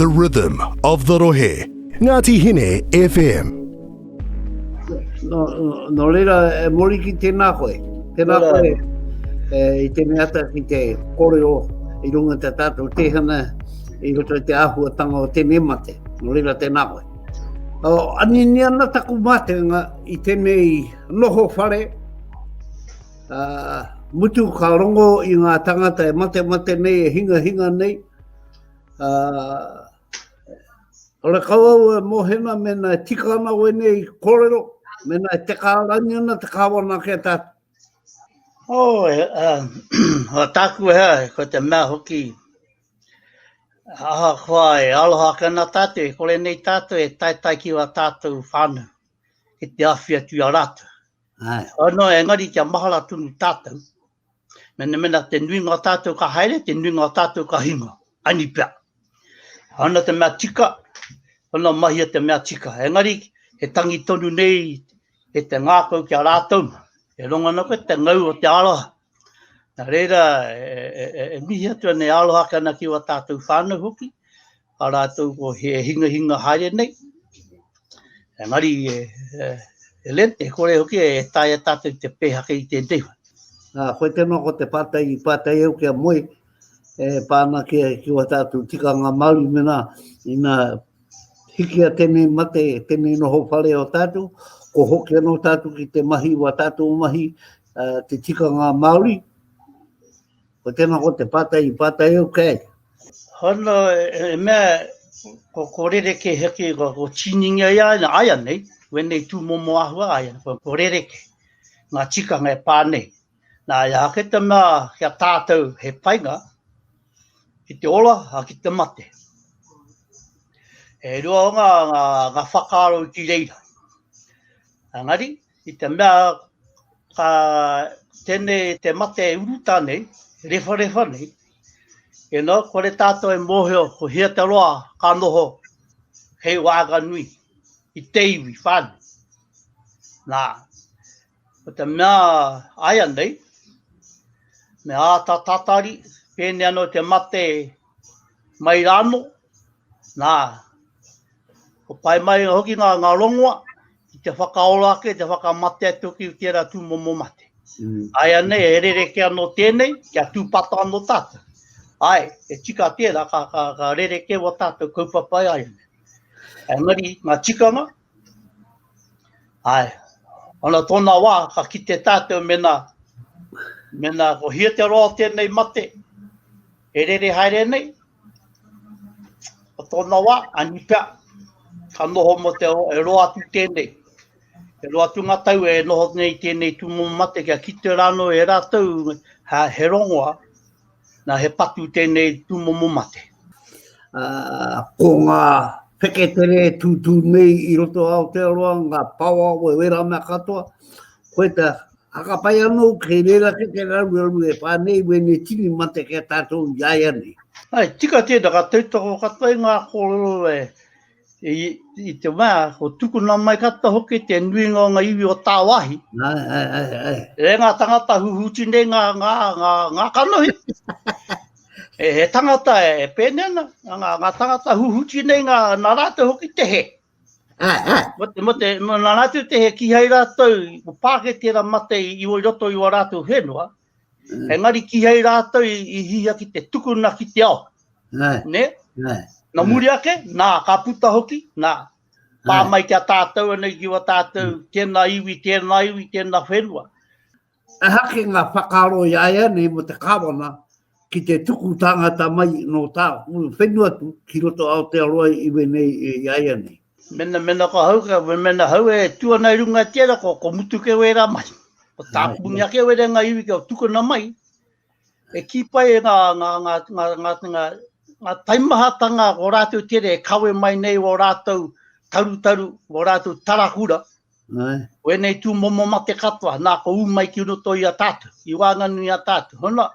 The rhythm of the rohe. Ngāti Hine FM. No reira mori ki tēnā koe. Tēnā koe I te meata ki te koreo I runga te tātou tehana I roto I te āhuatanga o tēnei mate. No reira tēnā koe. Anini ana taku mate I tēnei noho whare. Mutu ka rongo I ngā tangata e mate nei e hinga nei. Ora kaua e mohena mena tika ana wene I korero. Mena te kārani ana te kāwana kia tātou. Ho tāku hea, ko te mea hoki. Aha koa e aloha kana tātou, e kore nei tātou e tai ki wa tātou whānau. E te awhia tu a rātou. Ano engari kia mahara tunu tātou. Mena te nui ngā tātou ka haere, te nui ngā tātou ka hinga. Ani pia. Ana te mea tika, ana mahia te mea tika. Engari, he tangi tonu nei, e te ngākau kia rātou. E ronga nako te ngau o te aloha. Nā reira, e mihi atua nei aloha kana ki wa tātou whānau hoki. A rātou ko he hinga haere nei. Engari, e lente, kore hoki e taia tātou te pēhake I te dewa. Koe tēnā ko te pātai au kia moe. E pāna ki wa tātou tika ngā Māori mena. Ina hikia tēnei mate, tēnei noho whare o tātou. Ko hoki anō tātou ki te mahi wa tātou mahi te tika ngā Māori. Ko tēnā ko te pātai au kei. Hono e mea ko rereke heke ko chininga ia aia nei. Wenei tū momo ahua aia. Ko rereke ngā tika ngai pānei. Nā ia hake te mea kia tātou he painga. Ki te ola a ki te mate. E rua o ngā whakaaro ki reira. Angari, I te mea ka tēnei te mate e uruta nei, refa nei, e no, kore tātou e mōheo ko hea te roa ka noho hei wāga nui, I te iwi whānu. Nā, ko te mea aia nei, me āta tatari, pēne anō te mate mai rāno, nā, ko pai mai hoki ngā rongoa, te whakaola ake, te whakamate atu ki tērā tū momo mate. Aia nei, e rereke anō tēnei, kia tūpata anō tātou. Ai, e tika tērā, ka rereke wa tātou kaupapai aia nei. Engari, ngā tikanga. Ai, ana tōna wā, ka ki te tātou mena ko hia te roa tēnei mate, e rere haere nei. Ka tōna wā, anipea, ka noho mo te e roa atu tēnei. E roa tu ngā tau e noho nei tēnei tū momo mate kia ki te rāno e rātou he rongoa nā he patu tēnei tū momo mate. Ko ngā peketere tūtū nei I roto Aotearoa, ngā paua o e wera mea katoa, koe te hakapai anō kei reira ke te raru e pānei wene tini mate kia tātou iaia nei. Ai, tika tēnā ka tautoko katoa ngā kōrero I te mea, ko tukuna mai kata hoki te nuinga o ngā iwi o tāwahi. E ngā tangata huhuti nei ngā kanohi. He tangata e pēnena, ngā tangata huhuti nei ngā rātou hoki te he. Nā rātou te he ki hei rātou, ko pāke tērā mate I o roto I o rātou whenua. Engari ki hei rātou I hia ki te tukuna ki te ao. Ne? Nā muri ake, nā ka puta hoki, nā pā mai kia tātou anei ki wa tātou, tēnā iwi, tēnā whenua. E hake ngā whakaro iaia nei mo te kāwana ki te tuku tangata mai no tā whenua tu ki roto Aotearoa I wenei iaia nei. Mena ka hauka, mena hau e tua nei runga tēra ko mutu ke wera mai. O tāpungi ake wera ngā iwi kia tukuna mai. E ki pai e ngā taimahatanga o rātou tere e kawe mai nei o rātou taru o rātou tarakura. Wenei tū momo mate katoa, nā ko umai ki roto I a tātou, I wānganu I a tātou. Hona,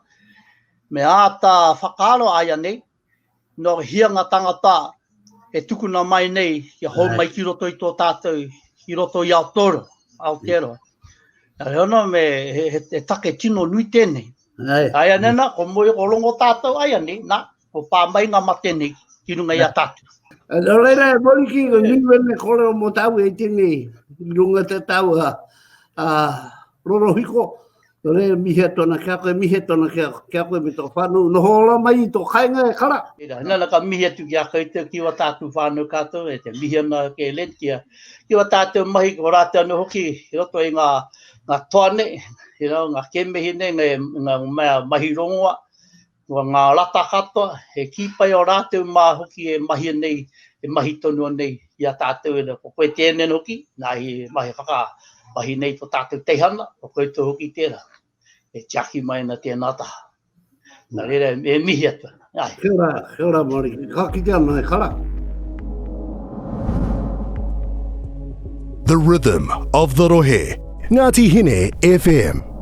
me āta whakaaro aia nei, no hianga tangata e tukuna mai nei, ki hou mai ki roto I tō tātou, I roto I Aotearoa. Hona, me he take tino nui tēnei. Aia nena, ko moe o rongo tātou aia nei, nā. O pā mai ngā mate nei. Kinunga ia tātu. Reira, moriki, niwene kore o mo tau e tini, runga te tau rorohiko. Reira, mihe tona kia koe me tō whānau. No hola mai tō kainga e kara. Nana ka mihi atu ki a koe te ki wa tātu whānau kātou, e te mihi ana ke len kia. Ki wa tātou mahi ko rātou anu hoki, i roto i ngā toane, ngā kemehine, ngā mahi rongoa, ngā rata katoa, he kipai o rātou mā hoki e mahi nei, e mahi tonu nei, i a tātou e ko koe tēnei hoki, nā hi mahi kaka, mahi nei tō tātou teihana, ko koe tō hoki tēnā. E tiaki mai na tēnā taha. Nā reira, e mihi atu. Kia ora moriki, ka kite ana e kara. The Rhythm of the Rohe. Ngāti Hine FM.